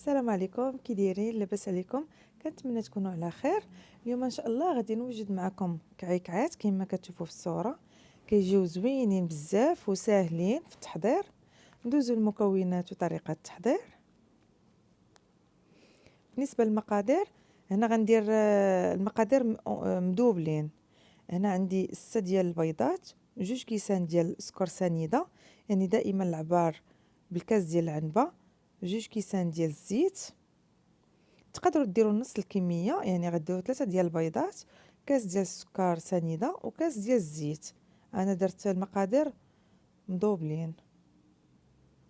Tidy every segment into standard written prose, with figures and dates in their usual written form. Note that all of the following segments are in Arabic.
السلام عليكم، كي دايرين؟ لاباس عليكم؟ كنتمنى تكونوا على خير. اليوم ان شاء الله غادي نوجد معكم كعيكعات كما كتشوفوا في الصوره. كيجيو زوينين بزاف وساهلين في التحضير. ندوزو المكونات وطريقه التحضير. بالنسبه للمقادير، هنا غندير المقادير مدوبلين. هنا عندي 6 ديال البيضات، 2 كيسان ديال السكر سنيده، يعني دائما العبار بالكاس ديال العنبه، 2 كيسان ديال الزيت. تقدروا ديروا نص الكميه، يعني غديروا 3 ديال البيضات، كاس ديال السكر سنيده وكاس ديال الزيت. انا درت المقادير مدوبلين.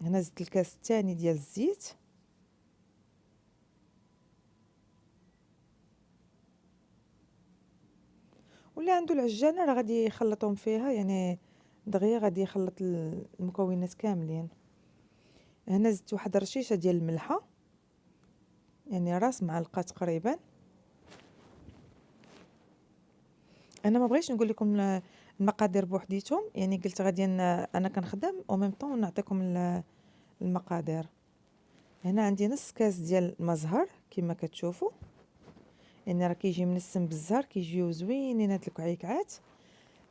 هنا زدت الكاس الثاني ديال الزيت، واللي عنده العجانه راه غادي يخلطهم فيها، يعني دغيا غادي يخلط المكونات كاملين. هنا زدت واحد الرشيشه ديال الملحه، يعني راس معلقه تقريبا. انا ما بغيتش نقول لكم المقادير بوحديتهم، يعني قلت غادي انا كنخدم او ميم طون نعطيكم المقادير. هنا عندي نص كاس ديال المزهر كما كتشوفوا، يعني راه كيجي منسم بالزهر، كيجيو زوينين هاد الكعيكعات.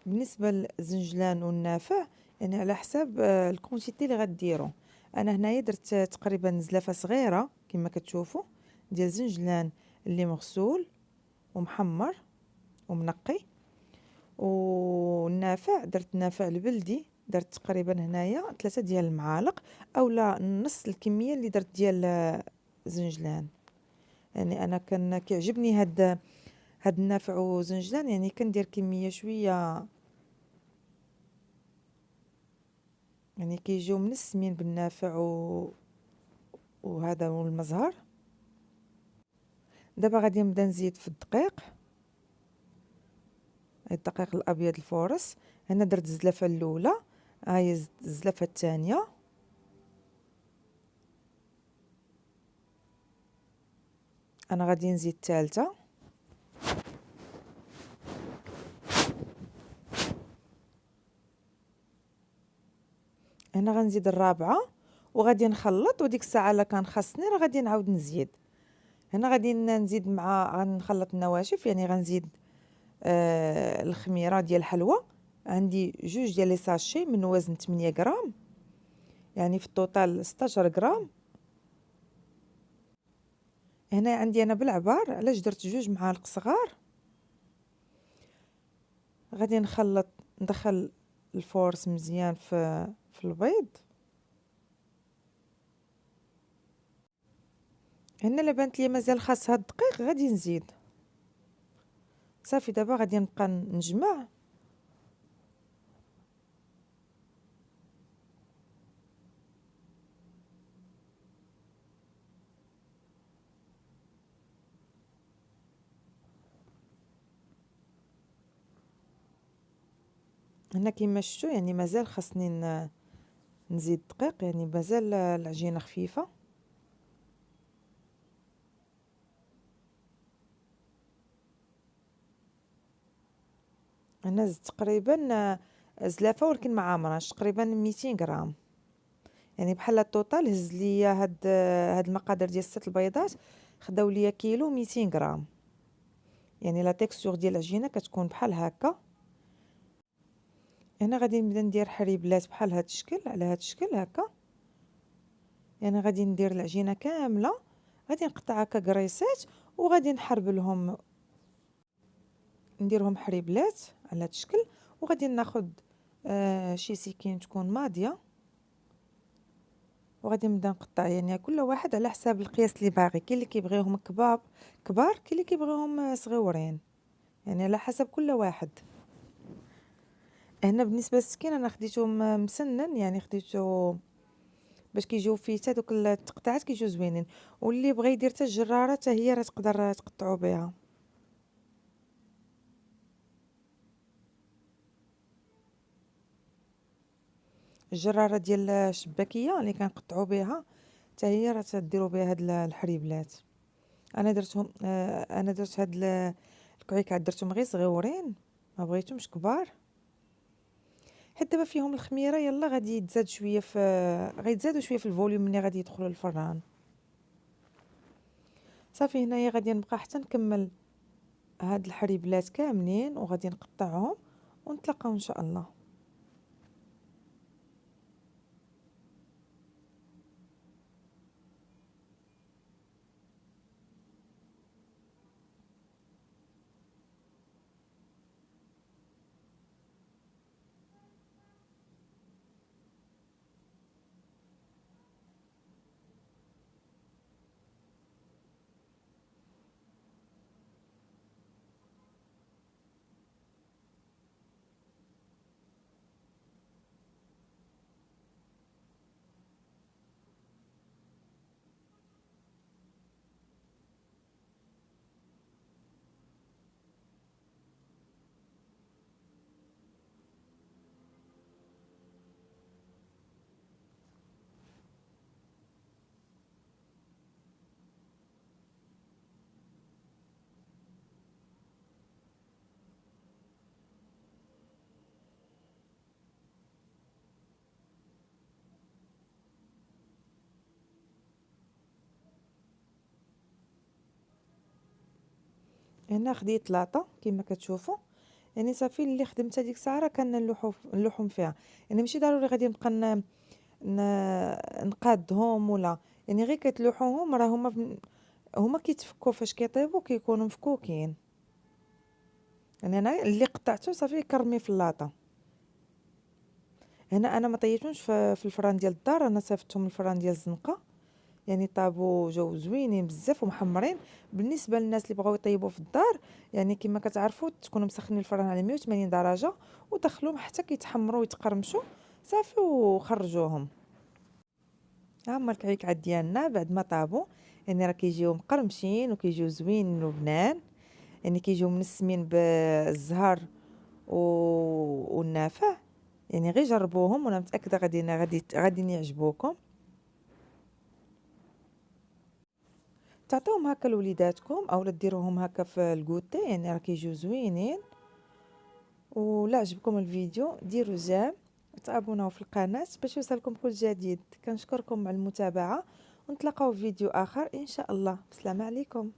بالنسبه للزنجلان والنافع، يعني على حساب الكونتيتي اللي غديروا. انا هنايا درت تقريبا زلافه صغيره كما كتشوفوا ديال الزنجلان اللي مغسول ومحمر ومنقي. والنافع درت نافع البلدي، درت تقريبا هنايا 3 ديال المعالق، اولا نص الكميه اللي درت ديال زنجلان. يعني انا كيعجبني هاد النافع وزنجلان، يعني كندير كميه شويه، يعني كيجيو منسمين بالنافع وهذا والمزهر. دابا غادي نبدا نزيد في الدقيق، الدقيق الابيض الفورس. هنا درت الزلافه الاولى، هاي الزلافه الثانيه، انا غادي نزيد الثالثه، هنا غنزيد الرابعه، وغادي نخلط. وديك الساعه الا كان خاصني راه غادي نعاود نزيد. هنا غادي نزيد مع غنخلط النواشف، يعني غنزيد الخميره ديال الحلوى. عندي 2 ديال لي ساشي من وزن 8 غرام، يعني في التوتال 16 غرام. هنا عندي انا بالعبار، علاش درت 2 معالق صغار. غادي نخلط، ندخل الفورس مزيان في البيض. هنا الا بانت لي مازال خاص هاد الدقيق غادي نزيد. صافي دابا غادي نبقى نجمع. هنا كيما شفتوا يعني مازال خاصني نزيد دقيق، يعني مازال العجينه خفيفه. انا زدت تقريبا زلافه، ولكن ما عامراش، تقريبا 200 غرام. يعني بحال التوتال هز ليا هاد المقادير ديال 6 البيضات خداو ليا كيلو 200 غرام. يعني لا تيكستور ديال العجينه كتكون بحال هكا. هنا غادي نبدا ندير حريبلات بحال هاد الشكل، على هاد الشكل هكا. يعني غادي ندير العجينه كامله، غادي نقطع هكا كريسات، وغادي نحربلهم، نديرهم حريبلات على هاد الشكل. وغادي ناخذ شي سكين تكون ماضيه، وغادي نبدا نقطع، يعني كل واحد على حساب القياس اللي باغي. كاين اللي كيبغيهم كبار، كاين اللي كيبغيهم صغيورين، يعني على حسب كل واحد. هنا بالنسبه للسكين انا خديته مسنن، يعني خديته باش كيجيو فيه حتى دوك التقطعات كيجيو زوينين. واللي بغى يدير حتى الجراره حتى هي راه تقدر تقطعوا بها. الجراره ديال الشباكيه اللي كنقطعوا بها حتى هي راه تديروا بها هاد الحريبلات. انا درتهم انا درت هاد الكعيكات درتهم غير صغيورين، ما بغيتهمش كبار، حيت دابا فيهم الخميره. يلا غادي يتزاد شويه في، غيتزادوا شويه في الفوليوم ملي غادي يدخلوا الفران. صافي هنايا غادي نبقى حتى نكمل هاد الحريبلات كاملين وغادي نقطعهم ونتلاقاو ان شاء الله. هنا خديت لاطه كما كتشوفوا، يعني صافي اللي خدمت هذيك الساعه راه نلوحهم فيها، يعني ماشي ضروري غادي نبقى نقادهم ولا، يعني غير كتلوحوهم راه هما كيتفكوا فاش كيطيبوا كيكونوا مفكوكين. يعني انا اللي قطعته صافي كرمي في اللاطه. هنا انا ما طيبتهمش في الفران ديال الدار، انا صيفطتهم الفران ديال الزنقه، يعني طابوا جاو زوينين بزاف ومحمرين. بالنسبه للناس اللي بغاو يطيبوا في الدار، يعني كما كتعرفوا تكونوا مسخنين الفران على 180 درجه ودخلوهم حتى كيتحمروا ويتقرمشوا صافي وخرجوهم. ها هما الكعيكعات ديالنا بعد ما طابوا، يعني راه كيجيو مقرمشين وكيجيو زوينين وبنان، يعني كيجيو منسمين بالزهر والنافع. يعني غير جربوهم وانا متاكده غادي يعجبوكم. تعطيوهم هكا لوليداتكم او ديروهم هكا في الكوتي، يعني راه كيجيو زوينين. ولا عجبكم الفيديو ديروا جيم وتابوناو في القناه باش يوصلكم كل جديد. كنشكركم على المتابعه ونتلاقاو في فيديو اخر ان شاء الله. السلام عليكم.